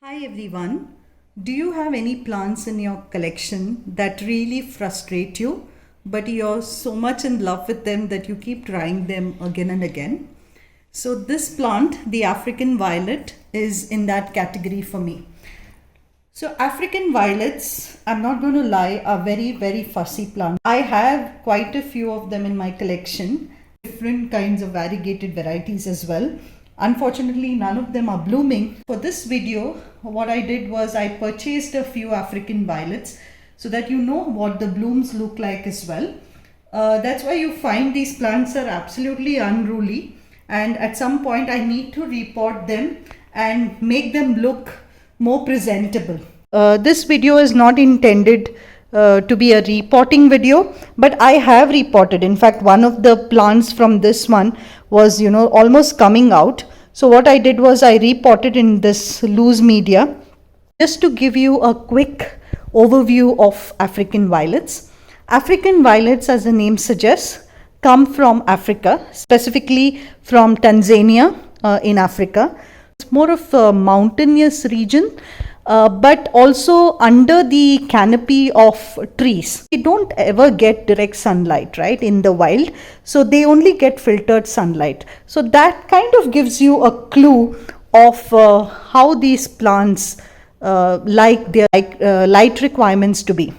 Hi everyone. Do you have any plants in your collection that really frustrate you, but you're so much in love with them that you keep trying them again and again? So, this plant, the African violet, is in that category for me. So, African violets, I'm not going to lie, are very, very fussy plants. I have quite a few of them in my collection, different kinds of variegated varieties as well. Unfortunately, none of them are blooming. For this video, what I did was I purchased a few African violets so that you know what the blooms look like as well. That's why you find these plants are absolutely unruly, and at some point I need to repot them and make them look more presentable. This video is not intended to be a repotting video, but I have repotted. In fact, one of the plants from this one was almost coming out. So what I did was I repotted in this loose media. Just to give you a quick overview of African violets. African violets, as the name suggests, come from Africa, specifically from Tanzania in Africa. It's more of a mountainous region, but also under the canopy of trees. They don't ever get direct sunlight, right, in the wild. So they only get filtered sunlight. So that kind of gives you a clue of how these plants like their light requirements to be.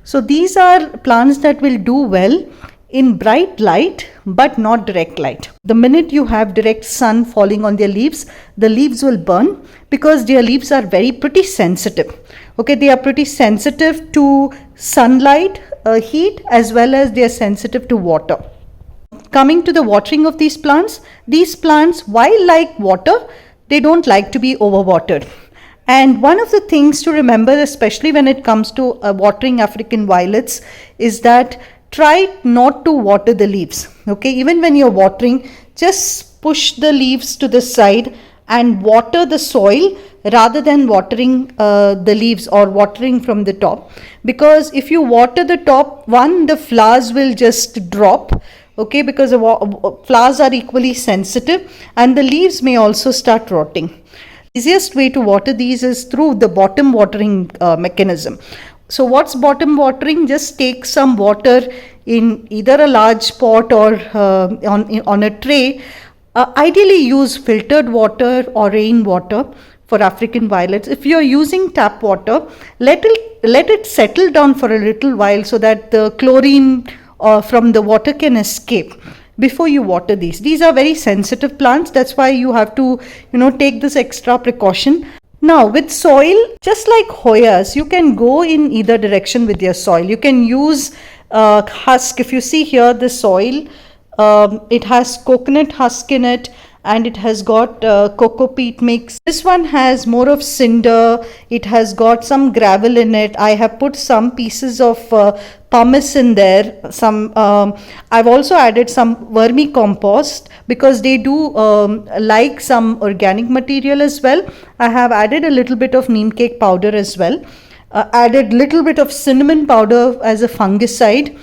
So these are plants that will do well in bright light but not direct light. The minute you have direct sun falling on their leaves, the leaves will burn because their leaves are pretty sensitive. Okay, they are pretty sensitive to sunlight, heat, as well as they are sensitive to water. Coming to the watering of these plants, while like water, they don't like to be overwatered. And one of the things to remember, especially when it comes to watering African violets, is that try not to water the leaves. Okay, even when you're watering, just push the leaves to the side and water the soil rather than watering the leaves or watering from the top. Because if you water the top, the flowers will just drop. Okay, because flowers are equally sensitive and the leaves may also start rotting. Easiest way to water these is through the bottom watering mechanism. So what's bottom watering? Just take some water in either a large pot or on a tray. Ideally use filtered water or rain water for African violets. If you're using tap water, let it settle down for a little while so that the chlorine from the water can escape before you water these. These are very sensitive plants. That's why you have to take this extra precaution. Now with soil, just like Hoyas, you can go in either direction with your soil. You can use husk. If you see here the soil, it has coconut husk in it and it has got cocoa peat mix. This one has more of cinder. It has got some gravel in it. I have put some pieces of pumice in there. I've also added some vermicompost because they do like some organic material as well. I have added a little bit of neem cake powder as well. Added little bit of cinnamon powder as a fungicide.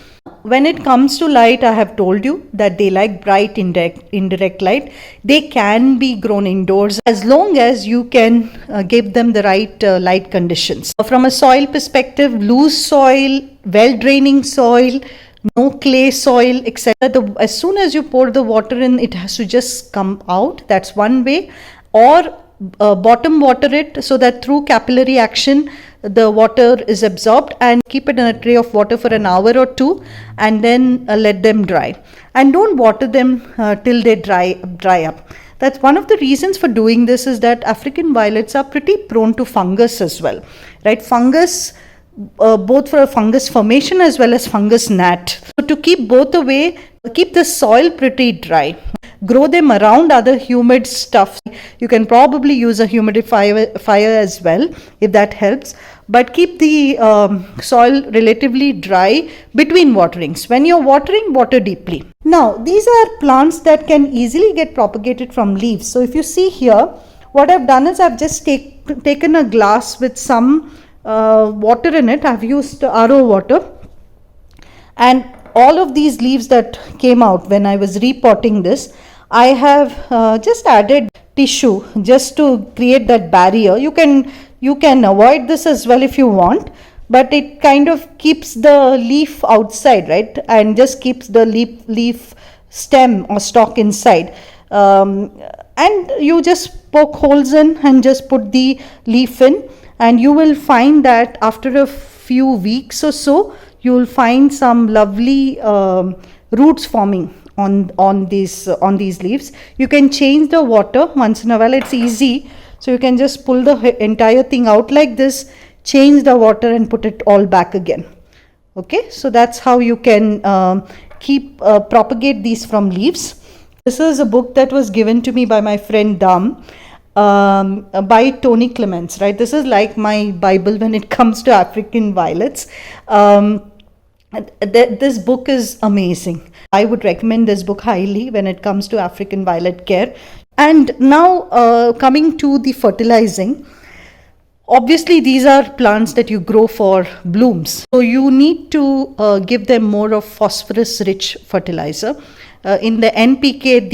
When it comes to light, I have told you that they like bright indirect light. They can be grown indoors as long as you can give them the right light conditions. From a soil perspective, loose soil, well draining soil, no clay soil, etc. As soon as you pour the water in, it has to just come out. That's one way. Or bottom water it so that through capillary action the water is absorbed, and keep it in a tray of water for an hour or two and then let them dry. And don't water them till they dry up. That's one of the reasons for doing this, is that African violets are pretty prone to fungus as well, right? Fungus, both for a fungus formation as well as fungus gnat. So to keep both away, keep the soil pretty dry. Grow them around other humid stuff. You can probably use a humidifier as well if that helps. But keep the soil relatively dry between waterings. When you're watering, water deeply. Now, these are plants that can easily get propagated from leaves. So if you see here, what I've done is I've just taken a glass with some water in it. I've used RO water. And all of these leaves that came out when I was repotting this, I have just added tissue just to create that barrier. You can You can avoid this as well if you want, but it kind of keeps the leaf outside, right? And just keeps the leaf stem or stalk inside. And you just poke holes in and just put the leaf in, and you will find that after a few weeks or so, you will find some lovely roots forming on these leaves. You can change the water once in a while. It's easy. So you can just pull the entire thing out like this, change the water and put it all back again. Okay, so that's how you can propagate these from leaves. This is a book that was given to me by my friend Dam, by Tony Clements, right? This is like my Bible when it comes to African violets. This book is amazing. I would recommend this book highly when it comes to African violet care. And now coming to the fertilizing. Obviously, these are plants that you grow for blooms. So you need to give them more of phosphorus-rich fertilizer. In the NPK,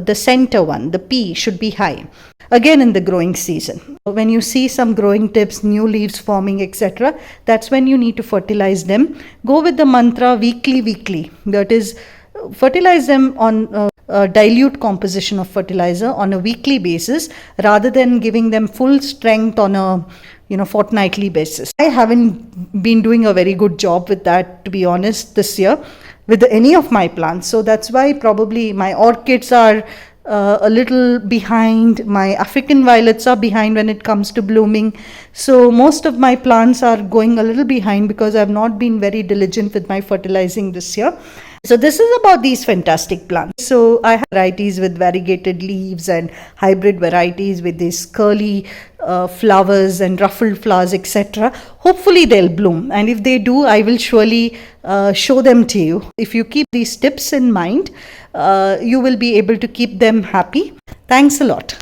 the center one, the P, should be high. Again, in the growing season, when you see some growing tips, new leaves forming, etc., that's when you need to fertilize them. Go with the mantra weekly. That is, fertilize them on dilute composition of fertilizer on a weekly basis rather than giving them full strength on a fortnightly basis. I haven't been doing a very good job with that, to be honest, this year with any of my plants. So that's why probably my orchids are a little behind. My African violets are behind when it comes to blooming. So most of my plants are going a little behind because I've not been very diligent with my fertilizing this year. So this is about these fantastic plants. So I have varieties with variegated leaves and hybrid varieties with these curly flowers and ruffled flowers, etc. Hopefully they'll bloom, and if they do, I will surely show them to you. If you keep these tips in mind, you will be able to keep them happy. Thanks a lot.